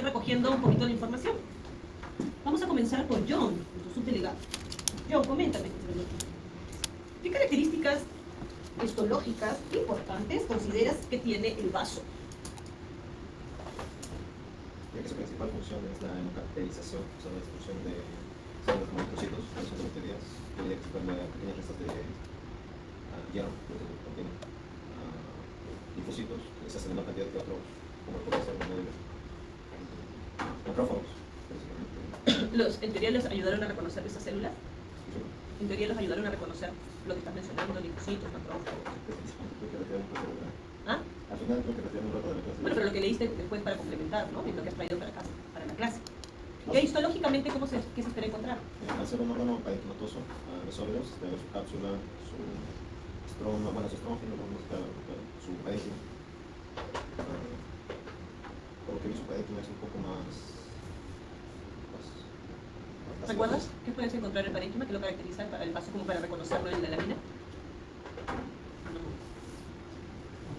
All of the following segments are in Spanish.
recogiendo un poquito de información. Vamos a comenzar por John, nuestro subdelegado. John, coméntame. ¿Qué características histológicas importantes consideras que tiene el vaso? Ya que su principal función es la hemocaracterización, o sea, la destrucción de células como trocitos, que son bacterias, que le explican pequeñas restas de hierro, que contienen linfocitos, que se hacen en una cantidad que otros, como puede ser macrófagos, ¿En teoría les ayudaron a reconocer esas células? Sí. ¿En teoría los ayudaron a reconocer lo que estás mencionando, linfocitos, macrófagos? ¿Ah? Al final creo que retiran un rato de la clase. Bueno, pero lo que leíste después para complementar, ¿no? Lo que has traído para casa, para la clase. ¿Y histológicamente qué se espera encontrar? Al ser un órgano parenquimatoso, los óvulos, su cápsula, su estroma, bueno, su estrófilo, su parénquima. Por lo que vi, su parénquima es un poco más ¿Recuerdas qué puedes encontrar en el parénquima que lo caracteriza el vaso como para reconocerlo en la lámina?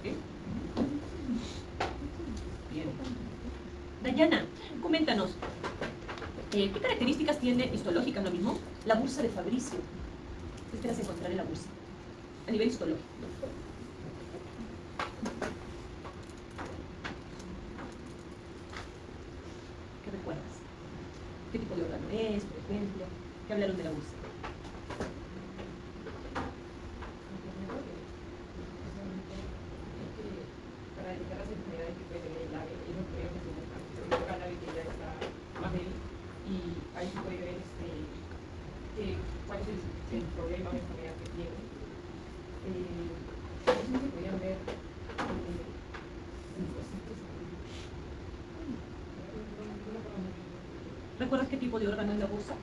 ¿Okay? Bien. Dayana, coméntanos. ¿Qué características tiene histológicas lo mismo? La bursa de Fabricio. ¿Qué esperas encontrar en la bursa? A nivel histológico. ¿Qué recuerdas? ¿Qué tipo de órgano es, por ejemplo? ¿Qué hablaron de la bursa? Para detectar las enfermedades que puede tener el ave, es lo primero que se busca. Se busca el ave que ya está más débil y ahí se puede ver cuál es el problema o enfermedad que tiene. Eso se podían ver ¿Recuerdas qué tipo de órgano es la bursa?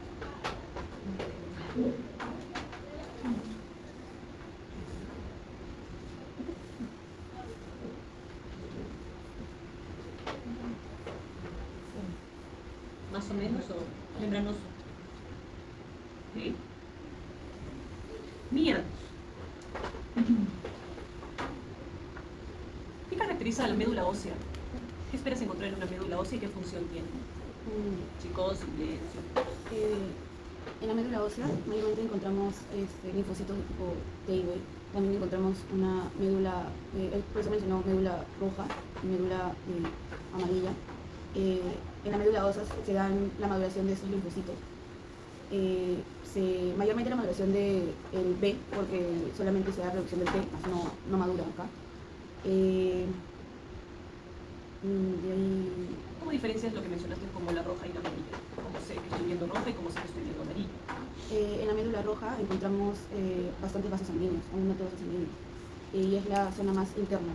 Más o menos, o membranoso. ¿Sí? Mía. ¿Qué caracteriza a la médula ósea? ¿Qué esperas encontrar en una médula ósea y qué función tiene? Chicos, silencio. En la médula ósea mayormente encontramos linfocitos de tipo T y B. También encontramos una médula, por eso mencionó médula roja y médula amarilla. En la médula ósea se dan la maduración de estos linfocitos. Mayormente la maduración del B, porque solamente se da reducción del T, más no madura acá. De ahí... ¿Cómo diferencias lo que mencionaste como la roja y la amarilla? ¿Cómo sé que estoy viendo roja y cómo sé que estoy viendo amarilla? En la médula roja encontramos bastantes vasos sanguíneos, abundantes vasos sanguíneos. Y es la zona más interna.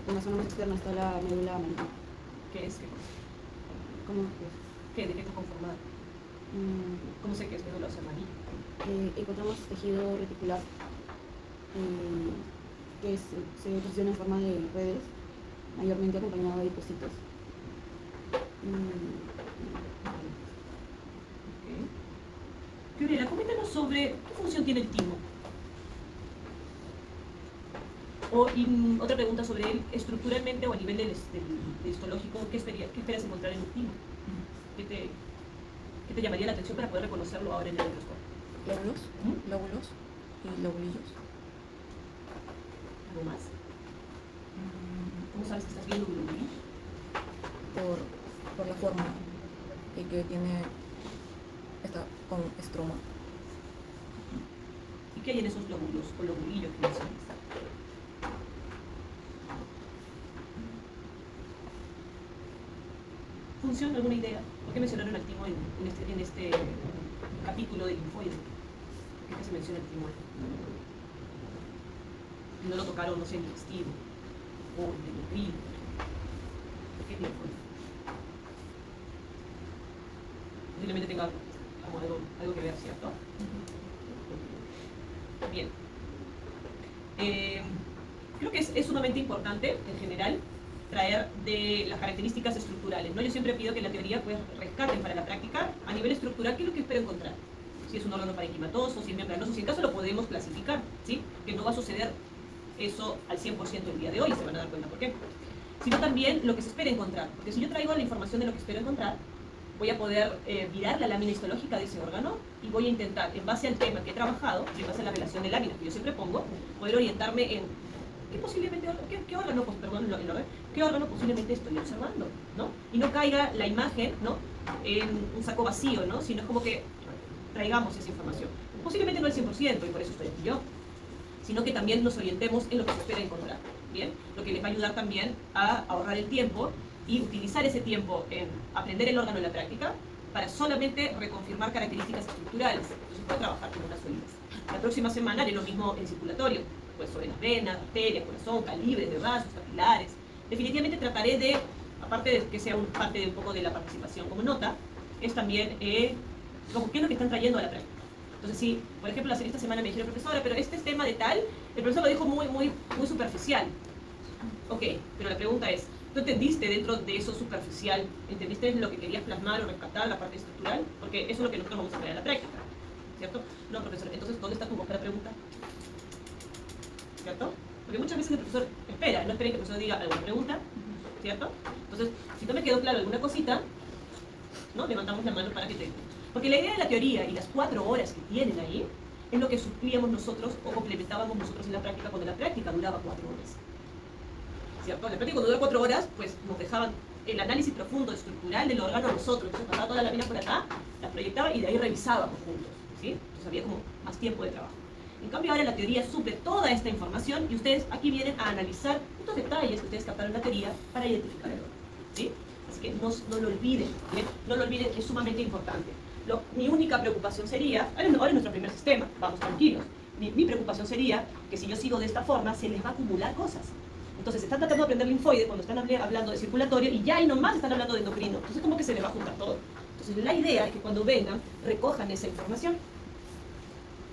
En la zona más externa está la médula amarilla. ¿Qué es? ¿Qué cosa? ¿Cómo es? ¿Qué? ¿De qué está conformada? ¿Cómo sé que es médula ósea amarilla? Encontramos tejido reticular que se posiciona en forma de redes, mayormente acompañado de adipocitos. Gabriela, coméntanos sobre qué función tiene el timo. Otra pregunta sobre él, estructuralmente o a nivel del histológico, ¿qué esperas encontrar en un timo? ¿Qué te llamaría la atención para poder reconocerlo ahora en el microscopio? Lóbulos, lóbulos y lobulillos. ¿Algo más? ¿Cómo sabes que estás viendo un lobulillo? Por la forma y que tiene esta con estroma. ¿Y qué hay en esos lóbulos o lobulillos que mencionas? ¿Función? ¿Alguna idea? ¿Por qué mencionaron al timo en este capítulo del linfoide? ¿Por qué se menciona el timo? No lo tocaron, no sé, en el intestino o en el endocrino. ¿Por qué linfoide? Posiblemente tenga como algo que ver, ¿cierto? Bien. Creo que es sumamente importante, en general, traer de las características estructurales, ¿no? Yo siempre pido que en la teoría pues, rescaten para la práctica a nivel estructural qué es lo que espero encontrar. Si es un órgano parenquimatoso, si es membranoso, si en caso lo podemos clasificar, ¿sí? Que no va a suceder eso al 100% el día de hoy, se van a dar cuenta por qué. sino también lo que se espera encontrar. Porque si yo traigo la información de lo que espero encontrar, voy a poder mirar la lámina histológica de ese órgano y voy a intentar, en base al tema que he trabajado, en base a la relación de láminas que yo siempre pongo, poder orientarme en qué órgano posiblemente estoy observando, ¿no? Y no caiga la imagen, ¿no?, en un saco vacío, ¿no? Sino es como que traigamos esa información. Posiblemente no el 100%, y por eso estoy aquí yo, sino que también nos orientemos en lo que se espera encontrar, ¿bien? Lo que les va a ayudar también a ahorrar el tiempo y utilizar ese tiempo en aprender el órgano en la práctica para solamente reconfirmar características estructurales. Entonces puede trabajar con unas solidas. La próxima semana haré lo mismo en circulatorio, pues sobre las venas, arterias, corazón, calibres de vasos, capilares. Definitivamente trataré de, aparte de que sea parte de un poco de la participación como nota, es también como qué es lo que están trayendo a la práctica. Entonces, si, por ejemplo, esta semana me dijeron, profesora, pero este es tema de tal, el profesor lo dijo muy superficial. Ok, pero la pregunta es, ¿tú entendiste dentro de eso superficial? ¿Entendiste lo que querías plasmar o rescatar, la parte estructural? Porque eso es lo que nosotros vamos a ver en la práctica, ¿cierto? No, profesor, entonces, ¿dónde está tu boca la pregunta? ¿Cierto? Porque muchas veces el profesor espera, no esperen que el profesor diga alguna pregunta, ¿cierto? Entonces, si no me quedó claro alguna cosita, ¿no?, levantamos la mano para que te... Porque la idea de la teoría y las 4 horas que tienen ahí es lo que suplíamos nosotros o complementábamos nosotros en la práctica cuando la práctica duraba 4 horas. ¿Cierto? En la práctica cuando dura 4 horas, pues nos dejaban el análisis profundo, estructural del órgano a nosotros. Entonces pasaba toda la lámina por acá, la proyectaba y de ahí revisábamos juntos, ¿sí? Entonces había como más tiempo de trabajo. En cambio ahora la teoría suple toda esta información y ustedes aquí vienen a analizar estos detalles que ustedes captaron en la teoría para identificar el órgano, ¿sí? Así que no lo olviden, ¿bien? No lo olviden, es sumamente importante. Mi única preocupación sería, ahora es nuestro primer sistema, vamos tranquilos. Mi preocupación sería que si yo sigo de esta forma, se les va a acumular cosas. Entonces están tratando de aprender linfoide cuando están hablando de circulatorio y ya ahí nomás están hablando de endocrino. Entonces como que se les va a juntar todo. Entonces la idea es que cuando vengan, recojan esa información.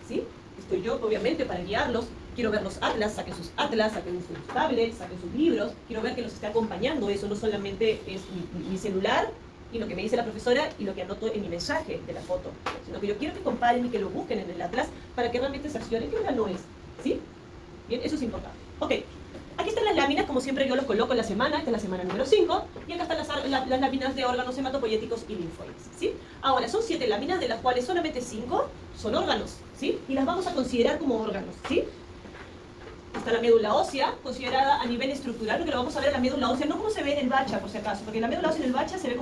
¿Sí? Estoy yo, obviamente, para guiarlos. Quiero ver los atlas, saquen sus tablets, saquen sus libros. Quiero ver que los esté acompañando. Eso no solamente es mi celular y lo que me dice la profesora y lo que anoto en mi mensaje de la foto, sino que yo quiero que comparen y que lo busquen en el atlas para que realmente se accionen qué órgano es. ¿Sí? Bien, eso es importante. Ok, aquí están las láminas, como siempre yo los coloco en la semana, esta es la semana número 5, y acá están las láminas de órganos hematopoyéticos y linfoides. ¿Sí? Ahora, son 7 láminas, de las cuales solamente 5 son órganos, ¿sí? Y las vamos a considerar como órganos, ¿sí? Está la médula ósea, considerada a nivel estructural, porque lo vamos a ver en la médula ósea, no como se ve en el bacha, por si acaso, porque la médula ósea en el bacha se ve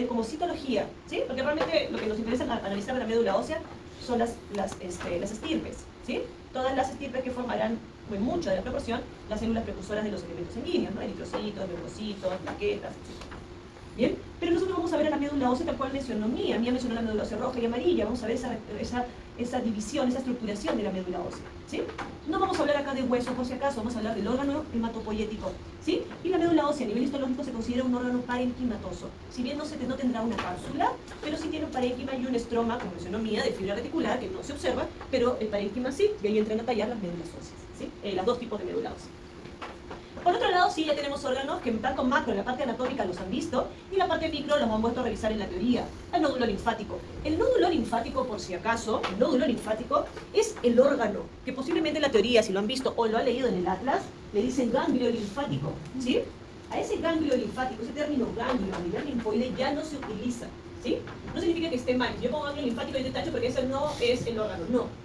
como citología, ¿sí? Porque realmente lo que nos interesa analizar de la médula ósea son las estirpes, ¿sí? Todas las estirpes que formarán, en mucha de la proporción, las células precursoras de los elementos sanguíneos, ¿no? Eritrocitos, leucocitos, plaquetas, etc. ¿Bien? Pero nosotros vamos a ver a la médula ósea tal cual mencionó Mía mencionó la médula ósea roja y amarilla, vamos a ver esa división, esa estructuración de la médula ósea, ¿sí? No vamos a hablar acá de hueso por si acaso, vamos a hablar del órgano hematopoyético, ¿sí? Y la médula ósea a nivel histológico se considera un órgano parenquimatoso, si bien no tendrá una cápsula, pero sí tiene un parénquima y un estroma, como mencionó Mía, de fibra reticular, que no se observa, pero el parénquima sí, y ahí entran a tallar las médulas óseas, ¿sí? Las 2 tipos de médula ósea. Por otro lado, sí, ya tenemos órganos que tanto macro, en la parte anatómica los han visto, y la parte micro los han vuelto a revisar en la teoría. El nódulo linfático. El nódulo linfático, por si acaso, el nódulo linfático es el órgano que posiblemente en la teoría, si lo han visto o lo han leído en el atlas, le dicen ganglio linfático, ¿sí? A ese ganglio linfático, ese término ganglio a nivel linfoide ya no se utiliza, ¿sí? No significa que esté mal. Yo pongo ganglio linfático y te tacho porque ese no es el órgano, no.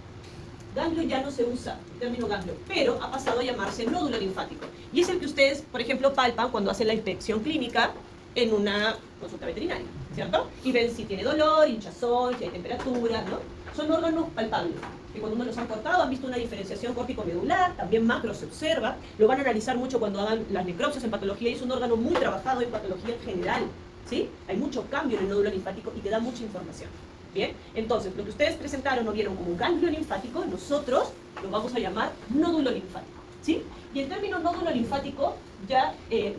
Ganglio ya no se usa, el término ganglio, pero ha pasado a llamarse nódulo linfático. Y es el que ustedes, por ejemplo, palpan cuando hacen la inspección clínica en una consulta veterinaria, ¿cierto? Y ven si tiene dolor, hinchazón, si hay temperatura, ¿no? Son órganos palpables, que cuando uno los han cortado han visto una diferenciación córtico-medular, también macro se observa, lo van a analizar mucho cuando hagan las necropsias en patología, y es un órgano muy trabajado en patología en general, ¿sí? Hay mucho cambio en el nódulo linfático y te da mucha información. Bien, entonces lo que ustedes presentaron o vieron como un ganglio linfático, nosotros lo vamos a llamar nódulo linfático, ¿sí? Y el término nódulo linfático ya es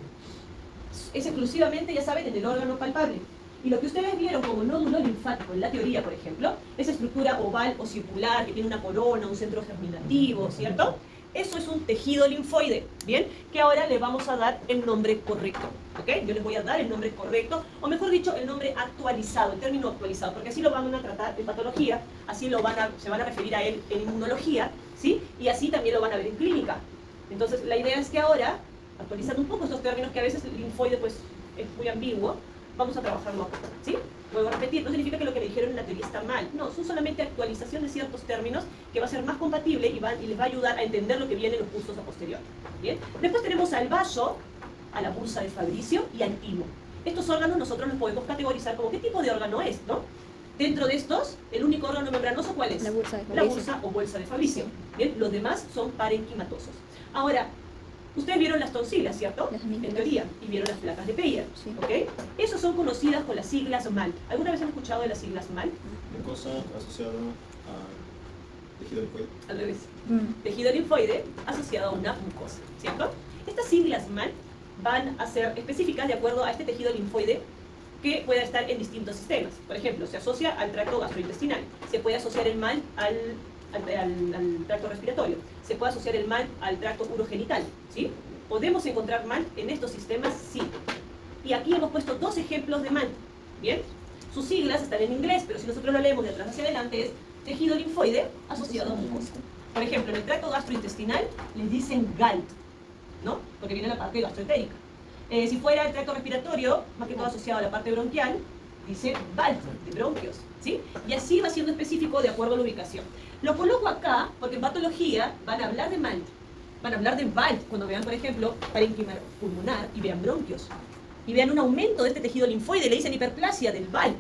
exclusivamente, ya saben, en el órgano palpable. Y lo que ustedes vieron como nódulo linfático en la teoría, por ejemplo, esa estructura oval o circular que tiene una corona, un centro germinativo, ¿cierto? Eso es un tejido linfoide, ¿bien? Que ahora le vamos a dar el nombre correcto, ¿ok? Yo les voy a dar el nombre correcto, o mejor dicho, el nombre actualizado, el término actualizado, porque así lo van a tratar en patología, así se van a referir a él en inmunología, ¿sí? Y así también lo van a ver en clínica. Entonces, la idea es que ahora actualizando un poco estos términos que a veces el linfoide pues, es muy ambiguo, vamos a trabajarlo acá, ¿sí? Vuelvo a repetir, no significa que lo que le dijeron en la teoría está mal, no, son solamente actualización de ciertos términos que va a ser más compatible y les va a ayudar a entender lo que viene en los cursos a posteriori, ¿bien? Después tenemos al vaso, a la bursa de Fabricio y al timo. Estos órganos nosotros los podemos categorizar como qué tipo de órgano es, ¿no? Dentro de estos, el único órgano membranoso, ¿cuál es? La bursa de La Fabricio. bursa o bolsa de Fabricio. Bien, los demás son parenquimatosos. Ahora, ustedes vieron las tonsilas, ¿cierto? Las En amígdalas. teoría, y vieron las placas de Peyer, Sí. ¿ok? Esas son conocidas con las siglas MALT. ¿Alguna vez han escuchado de las siglas MALT? Mucosa asociada a tejido linfoide. Al revés. Mm. Tejido linfoide asociado a una mucosa, ¿cierto? Estas siglas MALT van a ser específicas de acuerdo a este tejido linfoide que pueda estar en distintos sistemas. Por ejemplo, se asocia al tracto gastrointestinal, se puede asociar el MALT al tracto respiratorio, se puede asociar el MALT al tracto urogenital, ¿sí? ¿Podemos encontrar MALT en estos sistemas? Sí. Y aquí hemos puesto dos ejemplos de MALT, ¿bien? Sus siglas están en inglés, pero si nosotros lo leemos de atrás hacia adelante es tejido linfoide asociado a mucosa. Por ejemplo, en el tracto gastrointestinal les dicen GALT, ¿no? Porque viene la parte gastroentérica. Si fuera el tracto respiratorio, más que todo asociado a la parte bronquial, dice BALT, de bronquios, ¿sí? Y así va siendo específico de acuerdo a la ubicación. Lo coloco acá porque en patología van a hablar de MALT, van a hablar de BALT cuando vean, por ejemplo, parénquima pulmonar y vean bronquios. Y vean un aumento de este tejido linfoide, le dicen hiperplasia del BALT,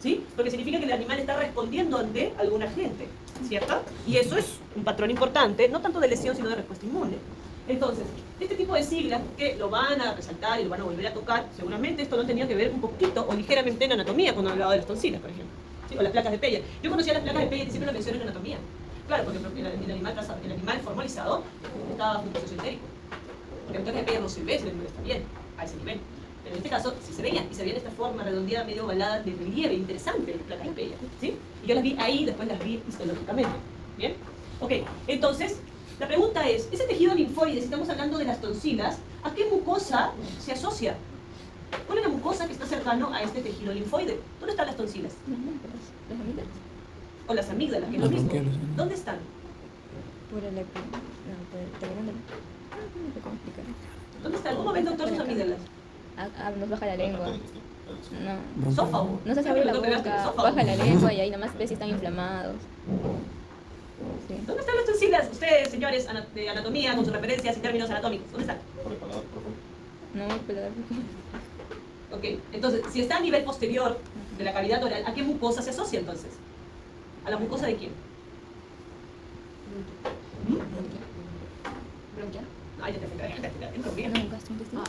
¿sí? Porque significa que el animal está respondiendo ante algún agente, ¿cierto? Y eso es un patrón importante, no tanto de lesión, sino de respuesta inmune. Entonces, este tipo de siglas que lo van a resaltar y lo van a volver a tocar, seguramente esto no tenía que ver un poquito o ligeramente en anatomía cuando hablaba de las tonsilas, por ejemplo, ¿sí? O las placas de Peyer. Yo conocía las placas de Peyer y siempre lo menciono en anatomía. Claro, porque el animal formalizado estaba bajo un proceso entérico. Porque las placas de Peyer no se ve si el animal está bien, a ese nivel. Pero en este caso sí se veían, y se veían esta forma redondeada, medio ovalada de relieve, interesante, las placas de Peyer, ¿sí? Y yo las vi ahí, después las vi histológicamente, ¿bien? Ok, entonces, la pregunta es, ese tejido linfoide, si estamos hablando de las tonsilas, ¿a qué mucosa se asocia? ¿Cuál es la mucosa que está cercano a este tejido linfoide? ¿Dónde están las tonsilas? Las amígdalas. O las amígdalas, que es lo mismo. ¿Dónde están? Por el telón del... No sé cómo explicar. ¿Dónde están? ¿Cómo ven, doctor, sus amígdalas? Nos baja la lengua. No. Esófago. No se abre la Lo que veas que el boca, esófago. baja la lengua y ahí nomás ves si están inflamados. Sí. ¿Dónde están las tonsilas? Ustedes, señores de anatomía, con sus referencias y términos anatómicos, ¿dónde están? Por el paladar profundo. No, pero... Ok, entonces, si está a nivel posterior de la cavidad oral, ¿a qué mucosa se asocia entonces? ¿A la mucosa de quién? ¿Bronquial? Ay, ya te entro bien. No, gastrointestinal.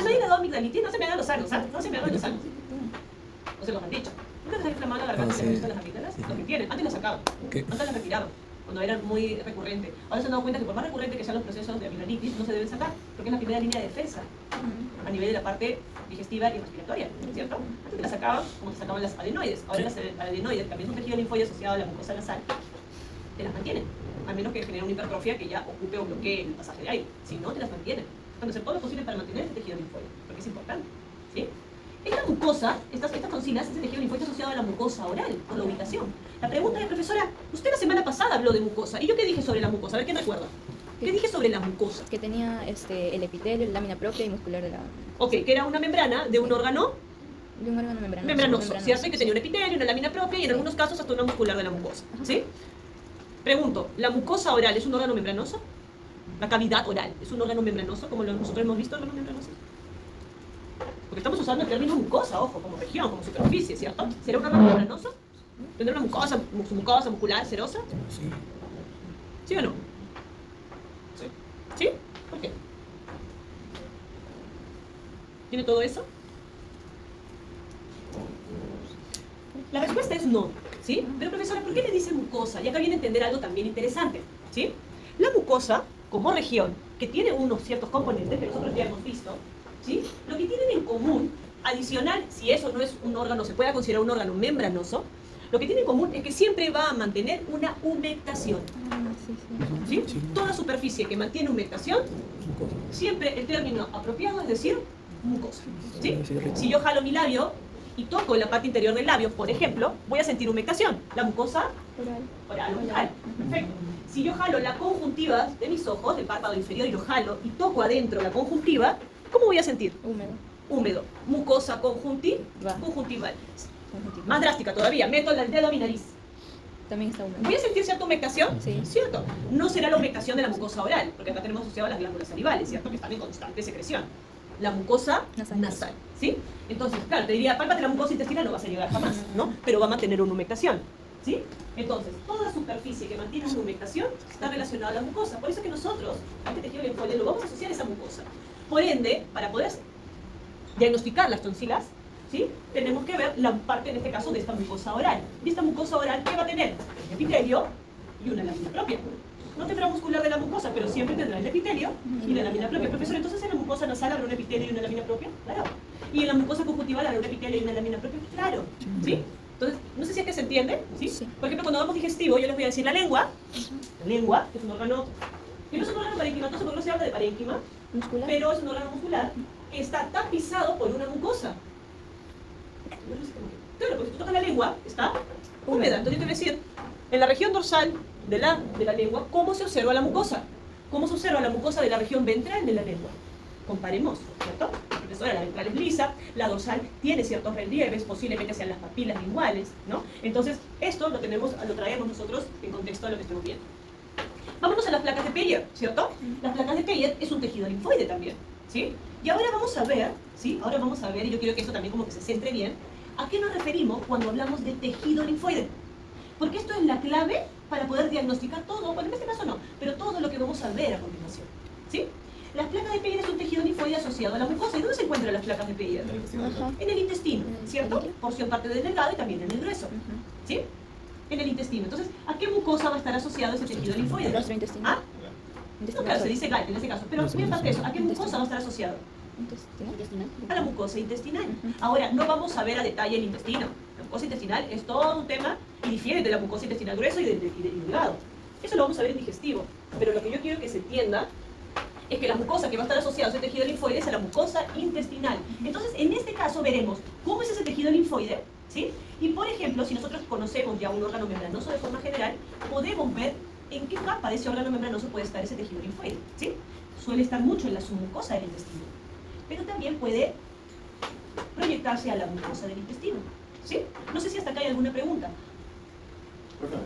No he dado amigdalitis, no se me hagan los sanos, ¿sabes? No se me hagan los sanos. No se los han dicho. ¿Nunca les han inflamado la garganta y les gustan las amígdalas? Lo que tienen, antes las sacaban, antes las retiraban, cuando eran muy recurrentes. Ahora se han dado cuenta que por más recurrente que sean los procesos de amigdalitis, no se deben sacar, porque es la primera línea de defensa a nivel de la parte digestiva y respiratoria, ¿cierto? Antes las sacaban como se sacaban las adenoides. Ahora las adenoides, también es un tejido linfoide asociado a la mucosa nasal, te las mantienen, a menos que genere una hipertrofia que ya ocupe o bloquee el pasaje de aire. Si no, te las mantienen. Cuando hacer todo lo posible para mantener este tejido linfoide, porque es importante, ¿sí? Esta mucosa, estas tonsilas, este tejido linfoide asociado a la mucosa oral, con la ubicación. La pregunta es, profesora, usted la semana pasada habló de mucosa, ¿y yo qué dije sobre la mucosa? A ver, ¿quién recuerda? ¿Qué dije sobre la mucosa? Que tenía el epitelio, la lámina propia y muscular de la... Ok, que era una membrana de un órgano De un órgano membranoso. membranoso, ¿cierto? Y que tenía un epitelio, una lámina propia y en algunos casos hasta una muscular de la mucosa, ¿sí? Pregunto, ¿la mucosa oral es un órgano membranoso? La cavidad oral es un órgano membranoso, como nosotros hemos visto órganos membranosos. Porque estamos usando el término mucosa, ojo, como región, como superficie, ¿cierto? ¿Será un órgano membranoso? ¿Tendrá una mucosa muscular, serosa? ¿Sí o no? Sí. ¿Sí? ¿Por qué? ¿Tiene todo eso? La respuesta es no, ¿sí? Pero profesora, ¿por qué le dicen mucosa? Y acá viene a entender algo también interesante, ¿sí? La mucosa, como región, que tiene unos ciertos componentes que nosotros ya hemos visto, ¿sí? Lo que tienen en común, adicional, si eso no es un órgano, se puede considerar un órgano membranoso, lo que tiene en común es que siempre va a mantener una humectación, ¿sí? Toda superficie que mantiene humectación, siempre el término apropiado es decir mucosa, ¿sí? Si yo jalo mi labio y toco la parte interior del labio, por ejemplo, voy a sentir humectación. La mucosa oral o bucal. Perfecto. si yo jalo la conjuntiva de mis ojos, del párpado inferior, y lo jalo y toco adentro la conjuntiva, ¿cómo voy a sentir? Húmedo. Húmedo. Mucosa conjuntival. Conjuntiva. Más drástica todavía, meto el dedo a mi nariz. También está húmedo. ¿Voy a sentir cierta humectación? Sí. ¿Cierto? No será la humectación de la mucosa oral, porque acá tenemos asociado las glándulas salivales, ¿cierto? Que están en constante secreción. La mucosa nasal, ¿sí? Entonces, claro, te diría, pálpate la mucosa intestinal, no vas a llegar jamás, ¿no? Pero va a mantener una humectación, ¿sí? Entonces, toda superficie que mantiene una humectación está relacionada a la mucosa. Por eso es que nosotros, a este tejido linfoide, lo vamos a asociar a esa mucosa. Por ende, para poder diagnosticar las tonsilas, ¿sí? Tenemos que ver la parte, en este caso, de esta mucosa oral. Y esta mucosa oral, ¿qué va a tener? El epitelio y una lámina propia. No tendrá muscular de la mucosa, pero siempre tendrá el epitelio y la lámina propia. Profesor, entonces en la mucosa nasal habrá un epitelio y una lámina propia, claro. Y en la mucosa conjuntival habrá un epitelio y una lámina propia, claro. ¿Sí? Entonces, no sé si es que se entiende, ¿sí? Sí. Por ejemplo, cuando hablamos digestivo, yo les voy a decir la lengua, que es un órgano, que no es un órgano parénquimatoso porque no se habla de parénquima, muscular. pero es un órgano muscular que está tapizado por una mucosa. Claro, porque si tú tocas la lengua, está húmeda. Entonces yo te voy a decir, en la región dorsal de la lengua, ¿cómo se observa la mucosa? ¿Cómo se observa la mucosa de la región ventral de la lengua? Comparemos, ¿cierto? Profesora, la ventral es lisa, la dorsal tiene ciertos relieves, posiblemente sean las papilas linguales, ¿no? Entonces, esto lo traemos nosotros en contexto de lo que estamos viendo. Vámonos a las placas de Peyer, ¿cierto? Las placas de Peyer es un tejido linfoide también, ¿sí? Y ahora vamos a ver, ¿sí? Ahora vamos a ver, y yo quiero que esto también como que se centre bien, ¿a qué nos referimos cuando hablamos de tejido linfoide? Porque esto es la clave para poder diagnosticar todo, bueno, en este caso no, pero todo lo que vamos a ver a continuación, ¿sí? Las placas de Peyer es un tejido linfoide asociado a la mucosa. ¿Y dónde se encuentran las placas de Peyer? En el intestino, ¿cierto? Porción parte del delgado y también en el grueso, ¿sí? En el intestino. Entonces, ¿a qué mucosa va a estar asociado ese tejido linfoide? Nuestro intestino. ¿Ah? No, claro, se dice GAL en ese caso. Pero muy aparte de eso, ¿a qué mucosa va a estar asociado? Intestinal. A la mucosa intestinal. Ahora, no vamos a ver a detalle el intestino. La mucosa intestinal es todo un tema y difiere de la mucosa intestinal gruesa y del delgado. Eso lo vamos a ver en digestivo. Pero lo que yo quiero que se entienda es que la mucosa que va a estar asociada a ese tejido linfoide es a la mucosa intestinal. Entonces, en este caso veremos cómo es ese tejido linfoide, ¿sí? Y, por ejemplo, si nosotros conocemos ya un órgano membranoso de forma general, podemos ver en qué capa de ese órgano membranoso puede estar ese tejido linfoide, ¿sí? Suele estar mucho en la submucosa del intestino, pero también puede proyectarse a la mucosa del intestino, ¿sí? No sé si hasta acá hay alguna pregunta. Profe,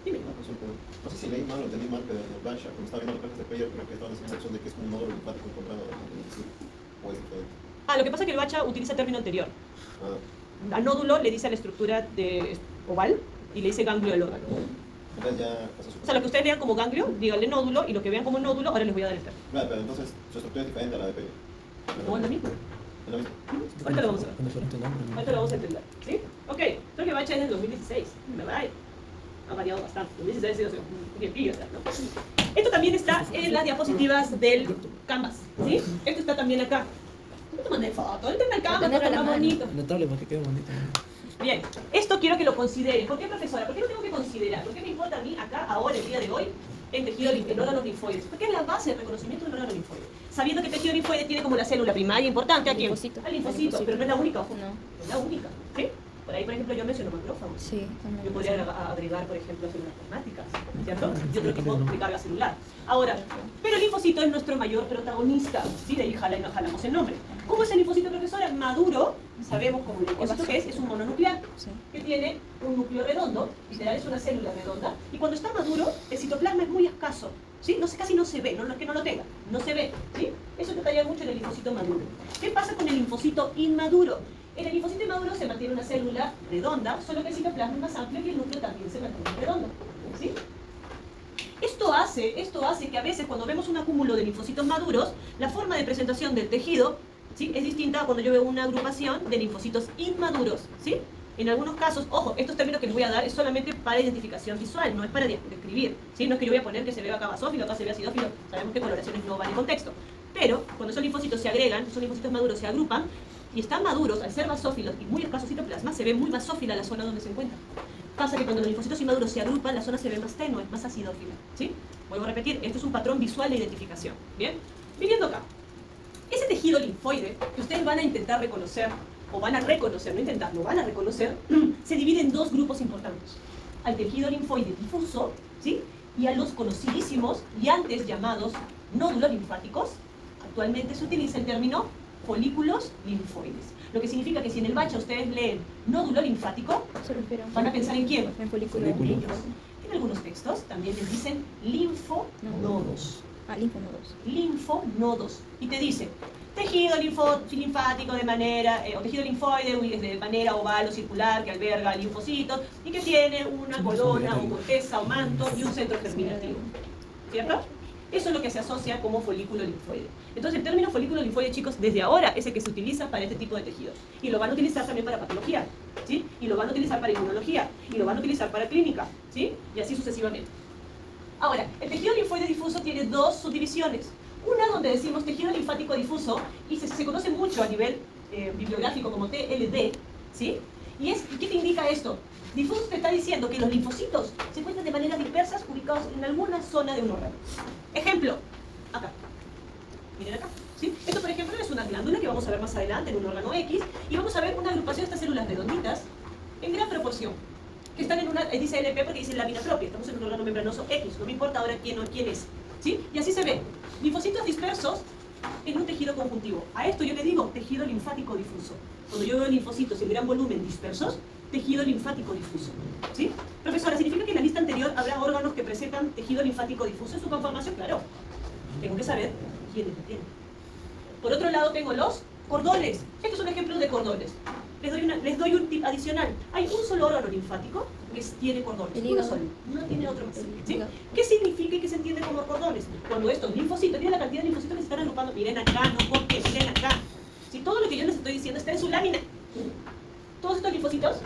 Dime. una consulta. No sé si leí mal o entendí mal, pero en el Bansha, cuando estaba viendo las placas de Peyer, creo que estaba en la sensación de que es como un nódulo linfático encontrado en el intestino. O es diferente. Lo que pasa es que el Bacha utiliza término anterior. Ah, A nódulo le dice a la estructura de oval y le dice ganglio del órgano. entonces ya pasó su. O sea, lo que ustedes lean como ganglio, díganle nódulo, y lo que vean como nódulo, ahora les voy a dar el término. Claro, pero entonces su estructura es diferente a la de Peyer. No es lo mismo. ¿Es lo mismo? Ahorita lo vamos a ver. Con diferente nombre. Ahorita lo vamos a entender. ¿Sí? Ok. Creo que Bacha es del 2016. ¿Verdad? Ha variado bastante. 2016 ha sido un tiempillo, ¿no? Esto también está en las diapositivas del Canvas. ¿Sí? Esto está también acá. No te mandé foto. Él está en el Canvas, pero está bonito. Notable para que quede bonito. Bien, esto quiero que lo consideren. ¿Por qué, profesora? ¿Por qué lo tengo que considerar? ¿Por qué me importa a mí acá, ahora, el día de hoy, el tejido en órganos linfoides? Porque es la base del reconocimiento del órgano linfoide. Sabiendo que el tejido linfoide tiene como la célula primaria importante, ¿a quién? Linfocito. Al linfocito, pero no es la única, ojo. No. No es la única, ¿sí? Por ahí, por ejemplo, yo menciono macrófagos. Sí, también. Yo podría agregar, por ejemplo, células plasmáticas, ¿cierto? Y otro tipo de carga celular. Ahora, pero el linfocito es nuestro mayor protagonista, ¿sí? De ahí jalamos el nombre. ¿Cómo es el linfocito, profesora? Maduro, sabemos como el linfocito que es un mononuclear, Sí. que tiene un núcleo redondo, literal es una célula redonda, y cuando está maduro, el citoplasma es muy escaso, ¿sí? Casi no se ve, no es que no lo tenga, no se ve, ¿sí? Eso detalla mucho en el linfocito maduro. ¿Qué pasa con el linfocito inmaduro? En el linfocito inmaduro se mantiene una célula redonda, solo que el citoplasma es más amplio y el núcleo también se mantiene redondo, ¿sí? Esto hace que a veces cuando vemos un acúmulo de linfocitos maduros, la forma de presentación del tejido, ¿sí? Es distinta a cuando yo veo una agrupación de linfocitos inmaduros, ¿sí? En algunos casos, ojo, estos términos que les voy a dar es solamente para identificación visual, no es para describir, ¿sí? No es que yo voy a poner que se vea acá basófilo, acá se vea acidófilo, sabemos que coloraciones no van en contexto. Pero cuando esos linfocitos se agregan, esos linfocitos maduros se agrupan y están maduros, al ser basófilos y muy escaso citoplasma, se ve muy basófila la zona donde se encuentran. Pasa que cuando los linfocitos inmaduros se agrupan, la zona se ve más tenue, más acidófila, ¿sí? Vuelvo a repetir, esto es un patrón visual de identificación, ¿bien? Viniendo acá, ese tejido linfoide que ustedes van a intentar reconocer, o van a reconocer, no intentarlo, van a reconocer, se divide en dos grupos importantes. Al tejido linfoide difuso, ¿sí? y a los conocidísimos y antes llamados nódulos linfáticos. Actualmente se utiliza el término folículos linfoides. Lo que significa que si en el bacha ustedes leen nódulo linfático, van a pensar en quién. En folículo. En algunos textos también les dicen linfonodos. Linfonodos. Y te dice tejido linfático de manera, o tejido linfoide de manera oval o circular que alberga linfocitos y que tiene una colona o corteza o manto y un centro germinativo. ¿Cierto? Eso es lo que se asocia como folículo linfoide. Entonces el término folículo linfoide, chicos, desde ahora es el que se utiliza para este tipo de tejidos. Y lo van a utilizar también para patología, ¿sí? Y lo van a utilizar para inmunología, y lo van a utilizar para clínica, ¿sí? Y así sucesivamente. Ahora, el tejido linfoide difuso tiene dos subdivisiones. Una donde decimos tejido linfático difuso, y se conoce mucho a nivel bibliográfico como TLD, ¿sí? ¿Y qué te indica esto? Difuso te está diciendo que los linfocitos se encuentran de manera dispersas, ubicados en alguna zona de un órgano. Ejemplo, acá. Miren acá, ¿sí? Esto, por ejemplo, es una glándula que vamos a ver más adelante en un órgano X, y vamos a ver una agrupación de estas células redonditas en gran proporción, que están en una, dice LP porque dice lámina propia, estamos en un órgano membranoso X, no me importa ahora quién es, ¿sí? Y así se ve, linfocitos dispersos en un tejido conjuntivo. A esto yo le digo tejido linfático difuso. Cuando yo veo linfocitos en gran volumen dispersos, tejido linfático difuso, ¿sí? Profesora, ¿significa que en la lista anterior habrá órganos que presentan tejido linfático difuso en su conformación? Claro, tengo que saber quiénes lo tienen. Por otro lado tengo los cordones. Estos son ejemplos de cordones. Les doy un tip adicional. Hay un solo órgano linfático que tiene cordones. Uno solo, no tiene otro más, ¿sí? ¿Qué significa y qué se entiende como cordones? Cuando estos linfocitos, miren la cantidad de linfocitos que se están agrupando, miren acá, no copies, miren acá. Si todo lo que yo les estoy diciendo está en su lámina, todos estos linfocitos,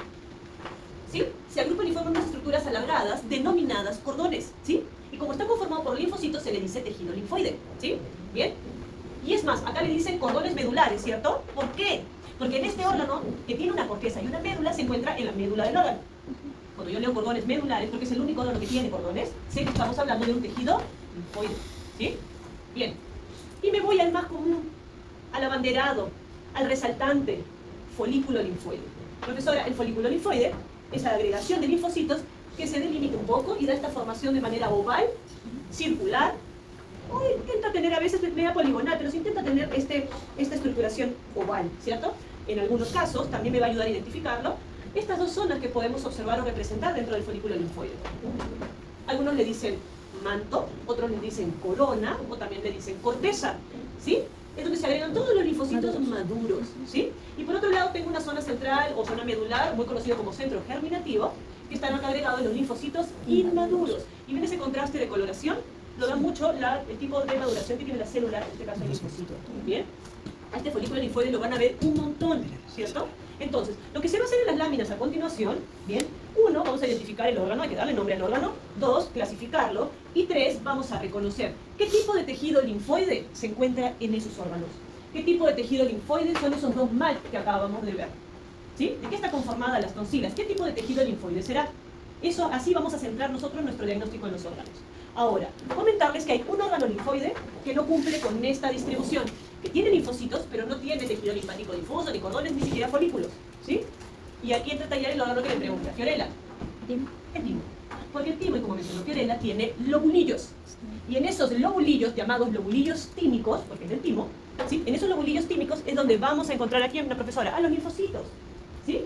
¿sí?, se agrupan y forman unas estructuras alargadas denominadas cordones, ¿sí? Y como está conformado por linfocitos, se le dice tejido linfoide, ¿sí? ¿Bien? Y es más, acá le dicen cordones medulares, ¿cierto? ¿Por qué? Porque en este órgano, que tiene una corteza y una médula, se encuentra en la médula del órgano. Cuando yo leo cordones medulares, porque es el único órgano que tiene cordones, sé que estamos hablando de un tejido linfoide, ¿sí? Bien. Y me voy al más común, al abanderado, al resaltante, folículo linfoide. Profesora, el folículo linfoide es la agregación de linfocitos que se delimita un poco y da esta formación de manera oval, circular, o intenta tener a veces media poligonal, pero se intenta tener esta estructuración oval, ¿cierto? En algunos casos, también me va a ayudar a identificarlo, estas dos zonas que podemos observar o representar dentro del folículo linfoide. Algunos le dicen manto, otros le dicen corona, o también le dicen corteza, ¿sí? Es donde se agregan todos los linfocitos maduros, ¿sí? Y por otro lado tengo una zona central o zona medular, muy conocido como centro germinativo, que están acá agregados los linfocitos inmaduros. Y ven ese contraste de coloración, lo da mucho el tipo de maduración que tiene la célula, en este caso el linfocito. ¿Bien? A este folículo linfoide lo van a ver un montón, ¿cierto? Entonces, lo que se va a hacer en las láminas a continuación, ¿bien? 1, vamos a identificar el órgano, hay que darle nombre al órgano. 2, clasificarlo. Y 3, vamos a reconocer qué tipo de tejido linfoide se encuentra en esos órganos. ¿Qué tipo de tejido linfoide son esos dos mal que acabamos de ver? ¿Sí? ¿De qué está conformada las tonsilas? ¿Qué tipo de tejido linfoide será? Eso, así vamos a centrar nosotros nuestro diagnóstico en los órganos. Ahora, comentarles que hay un órgano linfoide que no cumple con esta distribución, que tiene linfocitos, pero no tiene tejido linfático difuso, ni cordones, ni siquiera folículos, ¿sí? Y aquí entra a tallar el órgano que le pregunta, Fiorella. El timo. Porque el timo, y como mencionó Fiorella, tiene lobulillos. Y en esos lobulillos, llamados lobulillos tímicos, porque es del timo, ¿sí? En esos lobulillos tímicos es donde vamos a encontrar aquí, una profesora, a los linfocitos, ¿sí?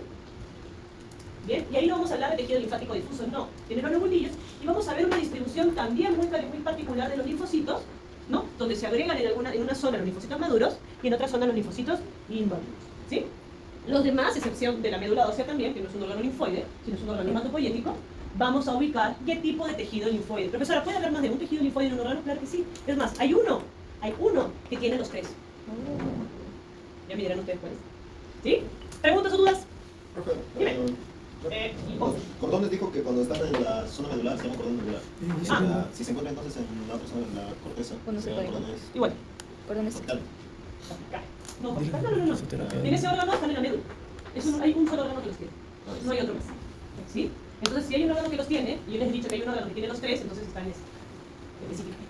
Bien, y ahí no vamos a hablar de tejido linfático difuso, no. Tiene los lobulillos, y vamos a ver una distribución también muy particular de los linfocitos, ¿no? Donde se agregan en una zona los linfocitos maduros y en otra zona los linfocitos inmaduros, ¿sí? Los demás, excepción de la médula ósea también, que no es un órgano linfoide, sino es un órgano hematopoyético, vamos a ubicar qué tipo de tejido linfoide. Profesora, ¿puede haber más de un tejido linfoide en un órgano? Claro que sí. Es más, hay uno que tiene los tres. Ya me dirán ustedes cuáles. ¿Sí? ¿Preguntas o dudas? Profe, Dime. los cordones dijo que cuando están en la zona medular se llama cordón medular. Si se encuentra entonces en la otra zona, en la corteza, Cuando se serían pega. cordones Igual. orbital. No, no. En ese órgano están en la médula. Hay un solo órgano que los tiene. No hay otro más. ¿Sí? Entonces, si hay un órgano que los tiene, y yo les he dicho que hay un órgano que tiene los tres, entonces están en ese. Específicamente.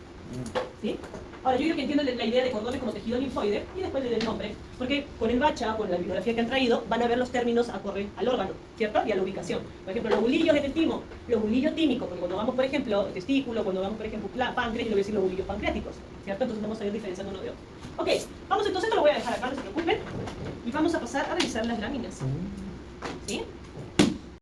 ¿Sí? Ahora, yo creo que entiendo la idea de cordones como tejido linfoide y después le doy el nombre, porque con el bacha, con la bibliografía que han traído, van a ver los términos acorde al órgano, ¿cierto? Y a la ubicación. Por ejemplo, los bulillos en el timo, los bulillos tímicos, porque cuando vamos, por ejemplo, testículo, cuando vamos, por ejemplo, páncreas, yo le voy a decir los bulillos pancreáticos, ¿cierto? Entonces vamos a ir diferenciando uno de otro. Ok, vamos entonces, esto lo voy a dejar acá, no se preocupen, y vamos a pasar a revisar las láminas. ¿Sí?